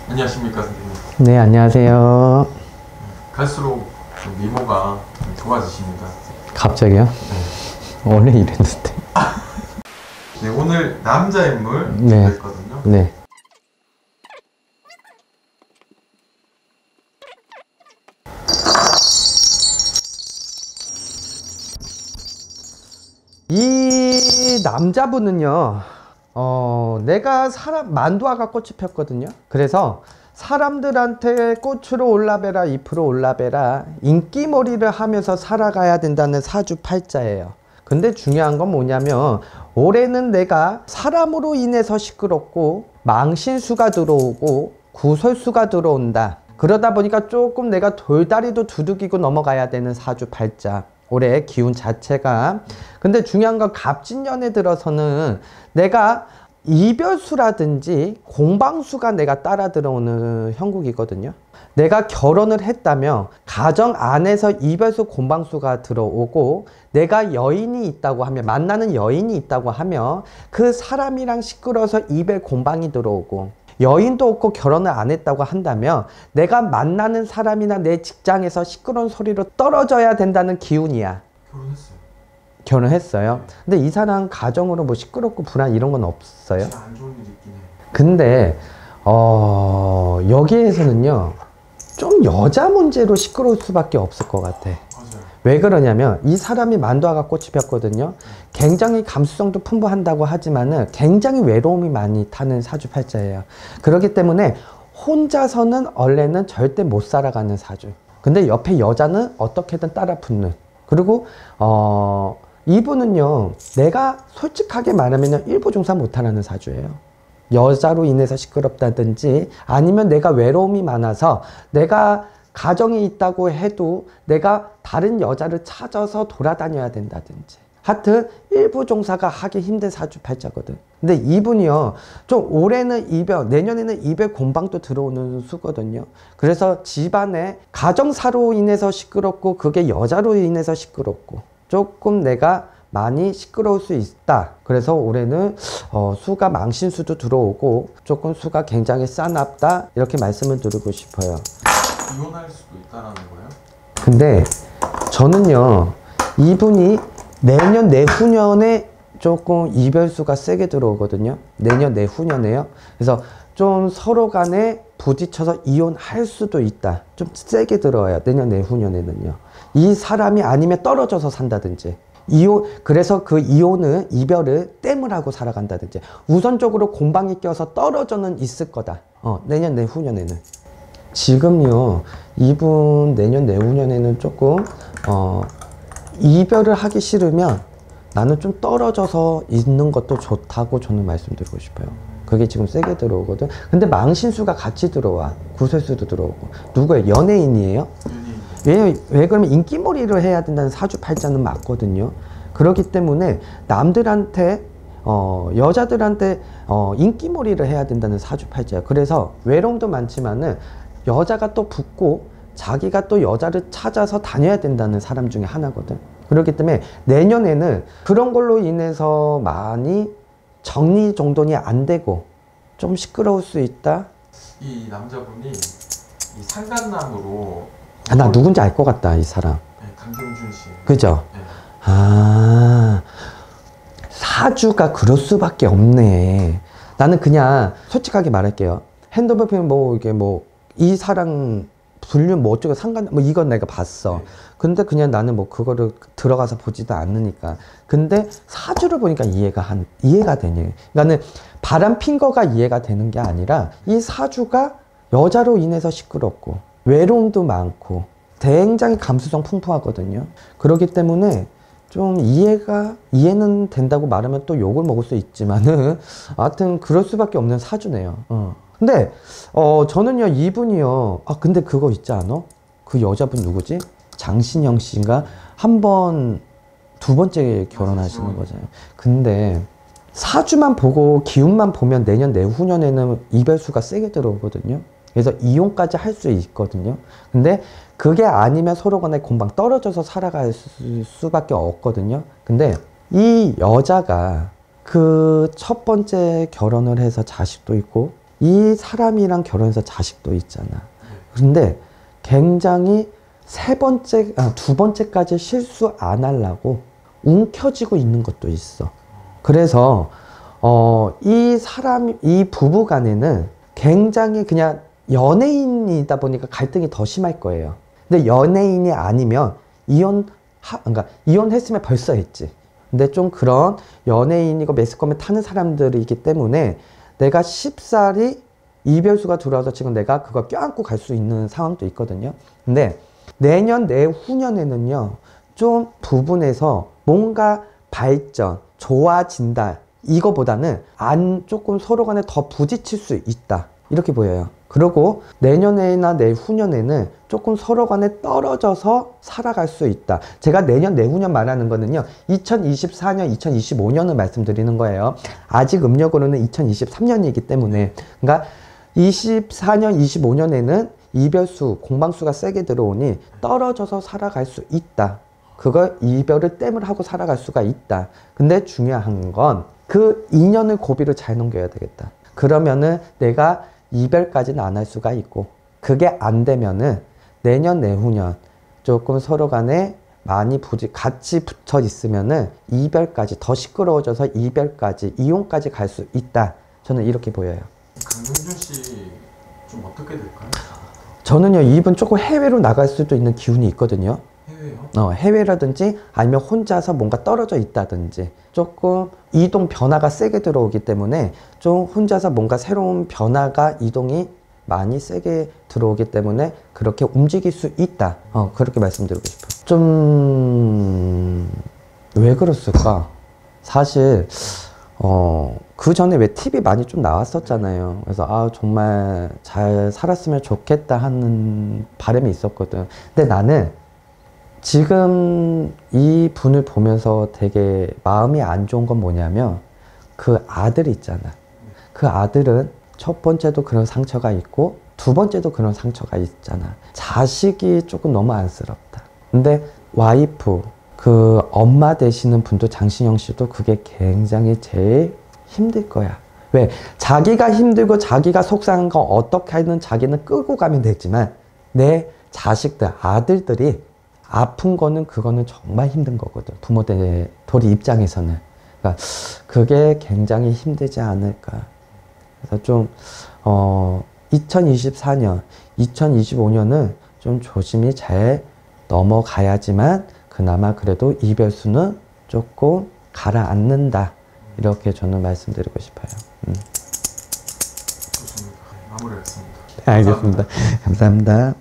안녕하십니까, 선생님. 네, 안녕하세요. 갈수록 좀 미모가 좀 좋아지십니다. 갑자기요? 네. 원래 이랬는데. 네, 오늘 남자 인물 네. 했거든요. 네. 이 남자분은요, 내가 만두아가 꽃이 폈거든요. 그래서 사람들한테 꽃으로 올라베라, 잎으로 올라베라, 인기몰이를 하면서 살아가야 된다는 사주팔자예요. 근데 중요한 건 뭐냐면, 올해는 내가 사람으로 인해서 시끄럽고, 망신수가 들어오고, 구설수가 들어온다. 그러다 보니까 조금 내가 돌다리도 두들기고 넘어가야 되는 사주팔자. 올해 기운 자체가. 근데 중요한 건 갑진년에 들어서는 내가 이별수라든지 공방수가 내가 따라 들어오는 형국이거든요. 내가 결혼을 했다면 가정 안에서 이별수 공방수가 들어오고, 내가 여인이 있다고 하면, 만나는 여인이 있다고 하면 그 사람이랑 시끄러워서 이별 공방이 들어오고, 여인도 없고 결혼을 안 했다고 한다면 내가 만나는 사람이나 내 직장에서 시끄러운 소리로 떨어져야 된다는 기운이야. 결혼했어요. 결혼했어요? 근데 이 사람 가정으로 뭐 시끄럽고 불안 이런 건 없어요? 진짜 안 좋은 일이 있긴 해. 근데 여기에서는요, 좀 여자 문제로 시끄러울 수밖에 없을 것 같아. 맞아요. 왜 그러냐면 이 사람이 만두아가 꽃이 폈거든요. 굉장히 감수성도 풍부한다고 하지만은 굉장히 외로움이 많이 타는 사주팔자예요. 그렇기 때문에 혼자서는 원래는 절대 못 살아가는 사주. 근데 옆에 여자는 어떻게든 따라 붙는. 그리고 이분은요, 내가 솔직하게 말하면 일부종사 못하는 사주예요. 여자로 인해서 시끄럽다든지, 아니면 내가 외로움이 많아서 내가 가정이 있다고 해도 내가 다른 여자를 찾아서 돌아다녀야 된다든지, 하여튼 일부 종사가 하기 힘든 사주팔자거든. 근데 이분이요, 좀 올해는 이별, 내년에는 이별 공방도 들어오는 수거든요. 그래서 집안에 가정사로 인해서 시끄럽고, 그게 여자로 인해서 시끄럽고, 조금 내가 많이 시끄러울 수 있다. 그래서 올해는 수가 망신수도 들어오고 조금 수가 굉장히 싸납다, 이렇게 말씀을 드리고 싶어요. 이혼할 수도 있다라는 거예요? 근데 저는요, 이분이 내년 내후년에 조금 이별수가 세게 들어오거든요. 내년 내후년에요. 그래서 좀 서로 간에 부딪혀서 이혼할 수도 있다. 좀 세게 들어와요. 내년 내후년에는요. 이 사람이 아니면 떨어져서 산다든지, 그래서 그 이별을 땜을 하고 살아간다든지, 우선적으로 공방이 껴서 떨어져는 있을 거다. 내년 내후년에는. 지금요, 이분 내년 내후년에는 조금 이별을 하기 싫으면 나는 좀 떨어져서 있는 것도 좋다고 저는 말씀드리고 싶어요. 그게 지금 세게 들어오거든. 근데 망신수가 같이 들어와. 구설수도 들어오고. 누구예요? 연예인이에요? 왜 그러면 인기몰이를 해야 된다는 사주팔자는 맞거든요. 그렇기 때문에 남들한테 여자들한테 인기몰이를 해야 된다는 사주팔자예요. 그래서 외로움도 많지만은 여자가 또 붙고 자기가 또 여자를 찾아서 다녀야 된다는 사람 중에 하나거든. 그렇기 때문에 내년에는 그런 걸로 인해서 많이 정리정돈이 안 되고 좀 시끄러울 수 있다. 이 남자분이 이 상간남으로 나 누군지 알 것 같다, 이 사람. 네, 강경준 씨. 그죠? 네. 사주가 그럴 수밖에 없네. 나는 그냥 솔직하게 말할게요. 핸드폰 이게 이 사람 불륜 어쩌고 상관, 이건 내가 봤어. 네. 근데 그냥 나는 그거를 들어가서 보지도 않으니까. 근데 사주를 보니까 이해가 되네. 그러니까는 바람 핀 거가 이해가 되는 게 아니라, 이 사주가 여자로 인해서 시끄럽고, 외로움도 많고, 굉장히 감수성 풍부하거든요. 그렇기 때문에 좀 이해는 된다고 말하면 또 욕을 먹을 수 있지만은, 하여튼 그럴 수밖에 없는 사주네요. 근데 저는요, 이분이요, 근데 그거 있지 않아? 그 여자분 누구지? 장신영 씨인가? 두 번째 결혼하시는 거잖아요. 근데 사주만 보고 기운만 보면 내년 내후년에는 이별수가 세게 들어오거든요. 그래서 이혼까지 할 수 있거든요. 근데 그게 아니면 서로 간에 공방 떨어져서 살아갈 수밖에 없거든요. 근데 이 여자가 그 첫 번째 결혼을 해서 자식도 있고 이 사람이랑 결혼해서 자식도 있잖아. 그런데 굉장히 두 번째까지 실수 안 하려고 움켜쥐고 있는 것도 있어. 그래서 이 부부 간에는 굉장히 그냥 연예인이다 보니까 갈등이 더 심할 거예요. 근데 연예인이 아니면 그러니까 이혼했으면 벌써 했지. 근데 좀 그런 연예인이고 매스컴에 타는 사람들이기 때문에 내가 쉽사리 이별수가 들어와서 지금 내가 그거 껴안고 갈 수 있는 상황도 있거든요. 근데 내년 내후년에는요, 좀 부분에서 뭔가 발전, 좋아진다, 이거보다는 조금 서로 간에 더 부딪힐 수 있다, 이렇게 보여요. 그리고 내년에나 내후년에는 조금 서로 간에 떨어져서 살아갈 수 있다. 제가 내년 내후년 말하는 거는요, 2024년 2025년을 말씀드리는 거예요. 아직 음력으로는 2023년이기 때문에. 그러니까 24년 25년에는 이별수, 공방수가 세게 들어오니 떨어져서 살아갈 수 있다. 그걸 이별을 땜을 하고 살아갈 수가 있다. 근데 중요한 건 그 인연을 고비를 잘 넘겨야 되겠다. 그러면은 내가 이별까지는 안 할 수가 있고, 그게 안 되면은 내년 내후년 조금 서로 간에 많이 같이 붙어 있으면은 이별까지, 더 시끄러워져서 이별까지, 이혼까지 갈 수 있다. 저는 이렇게 보여요. 강동준 씨 좀 어떻게 될까요? 저는요, 이분 조금 해외로 나갈 수도 있는 기운이 있거든요. 해외요? 해외라든지 아니면 혼자서 뭔가 떨어져 있다든지, 조금 이동 변화가 세게 들어오기 때문에 좀 혼자서 뭔가 새로운 변화가, 이동이 많이 세게 들어오기 때문에 그렇게 움직일 수 있다. 그렇게 말씀드리고 싶어요. 좀 왜 그랬을까? 사실 그 전에 왜 TV 많이 좀 나왔었잖아요. 그래서 정말 잘 살았으면 좋겠다 하는 바람이 있었거든. 근데 나는 지금 이 분을 보면서 되게 마음이 안 좋은 건 뭐냐면, 그 아들이 있잖아. 그 아들은 첫 번째도 그런 상처가 있고 두 번째도 그런 상처가 있잖아. 자식이 조금 너무 안쓰럽다. 근데 와이프, 그 엄마 되시는 분도, 장신영 씨도 그게 굉장히 제일 힘들 거야. 왜? 자기가 힘들고 자기가 속상한 거 어떻게 하든 자기는 끌고 가면 되지만, 내 자식들, 아들들이 아픈 거는, 그거는 정말 힘든 거거든. 부모들 입장에서는. 그러니까 그게 굉장히 힘들지 않을까. 그래서 좀 2024년, 2025년은 좀 조심히 잘 넘어가야지만 그나마 그래도 이별수는 조금 가라앉는다. 이렇게 저는 말씀드리고 싶어요. 좋습니다. 마무리하겠습니다. 알겠습니다. 감사합니다.